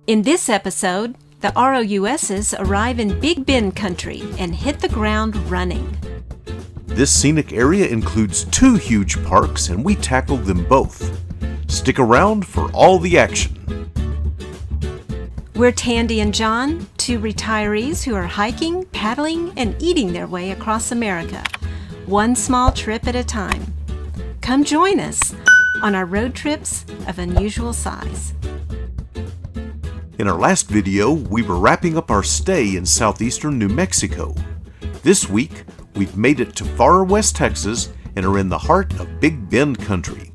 In this episode, the ROUSes arrive in Big Bend country and hit the ground running. This scenic area includes 2 huge parks, and we tackled them both. Stick around for all the action. We're Tandy and John, 2 retirees who are hiking, paddling, and eating their way across America, one small trip at a time. Come join us on our road trips of unusual size. In our last video, we were wrapping up our stay in southeastern New Mexico. This week, we've made it to far West Texas and are in the heart of Big Bend country.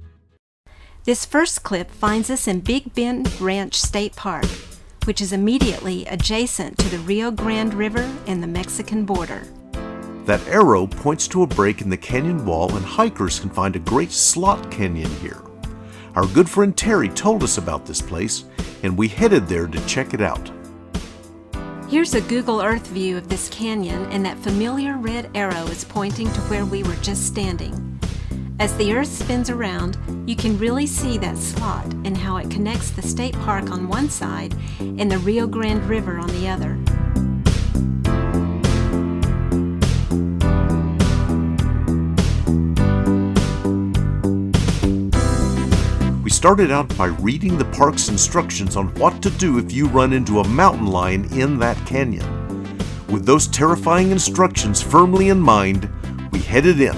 This first clip finds us in Big Bend Ranch State Park, which is immediately adjacent to the Rio Grand River and the Mexican border. That arrow points to a break in the canyon wall, and hikers can find a great slot canyon here. Our good friend Terry told us about this place, and we headed there to check it out. Here's a Google Earth view of this canyon, and that familiar red arrow is pointing to where we were just standing. As the Earth spins around, you can really see that slot and how it connects the state park on one side and the Rio Grande River on the other. We started out by reading the park's instructions on what to do if you run into a mountain lion in that canyon. With those terrifying instructions firmly in mind, we headed in.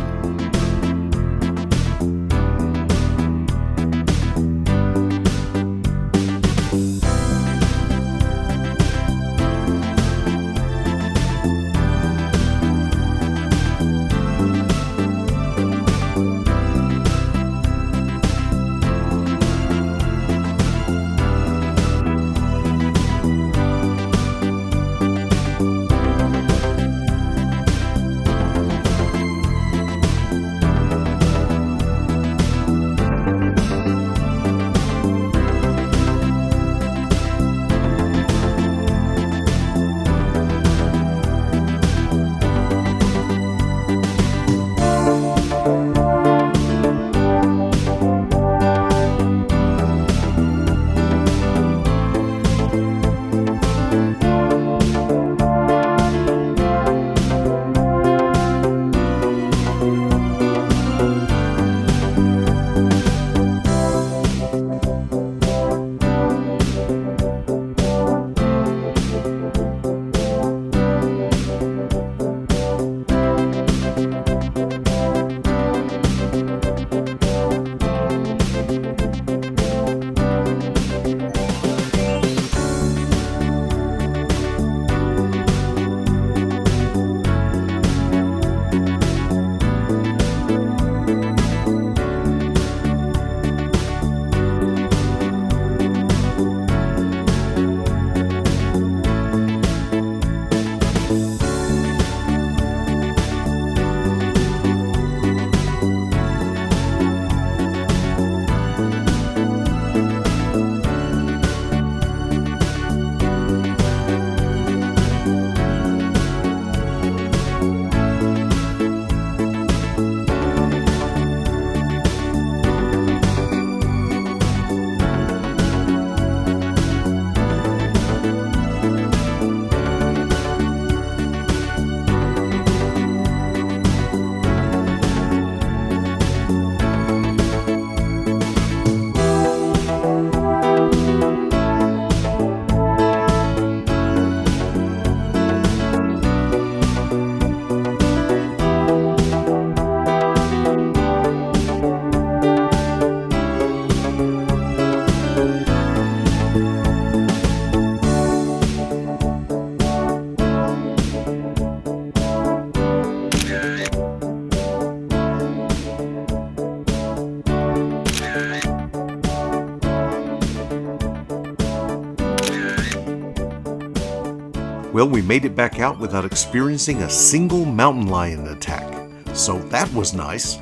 Well, we made it back out without experiencing a single mountain lion attack, so that was nice.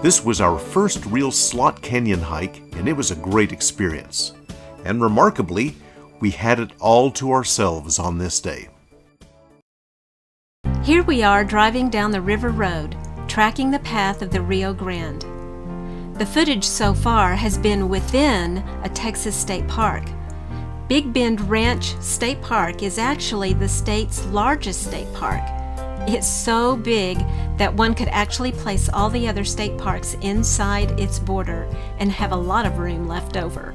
This was our first real slot canyon hike, and it was a great experience. And remarkably, we had it all to ourselves on this day. Here we are driving down the river road, tracking the path of the Rio Grande. The footage so far has been within a Texas state park, Big Bend Ranch State Park is actually the state's largest state park. It's so big that one could actually place all the other state parks inside its border and have a lot of room left over.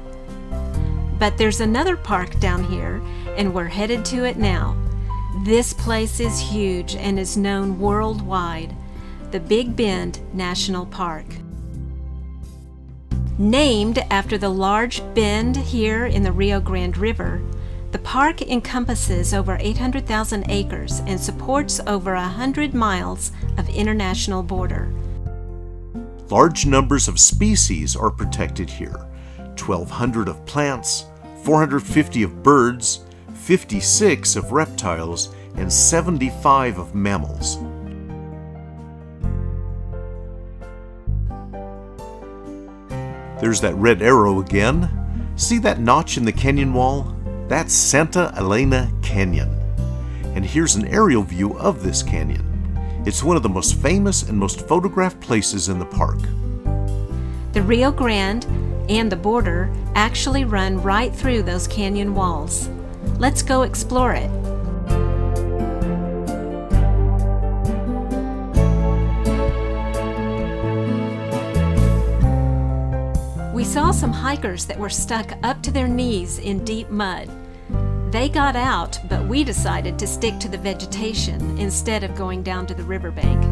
But there's another park down here, and we're headed to it now. This place is huge and is known worldwide, the Big Bend National Park. Named after the large bend here in the Rio Grande River, the park encompasses over 800,000 acres and supports over 100 miles of international border. Large numbers of species are protected here. 1,200 of plants, 450 of birds, 56 of reptiles, and 75 of mammals. There's that red arrow again. See that notch in the canyon wall? That's Santa Elena Canyon. And here's an aerial view of this canyon. It's one of the most famous and most photographed places in the park. The Rio Grande and the border actually run right through those canyon walls. Let's go explore it. We saw some hikers that were stuck up to their knees in deep mud. They got out, but we decided to stick to the vegetation instead of going down to the riverbank.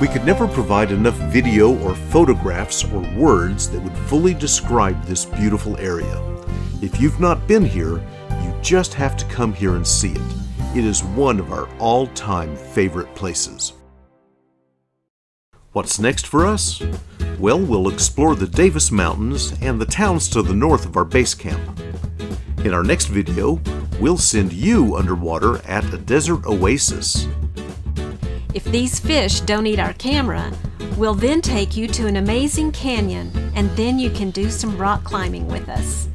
We could never provide enough video or photographs or words that would fully describe this beautiful area. If you've not been here, you just have to come here and see it. It is one of our all-time favorite places. What's next for us? Well, we'll explore the Davis Mountains and the towns to the north of our base camp. In our next video, we'll send you underwater at a desert oasis. If these fish don't eat our camera, we'll then take you to an amazing canyon, and then you can do some rock climbing with us.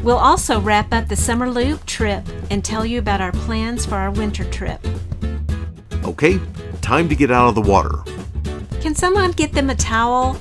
We'll also wrap up the summer loop trip and tell you about our plans for our winter trip. Okay, time to get out of the water. Can someone get them a towel?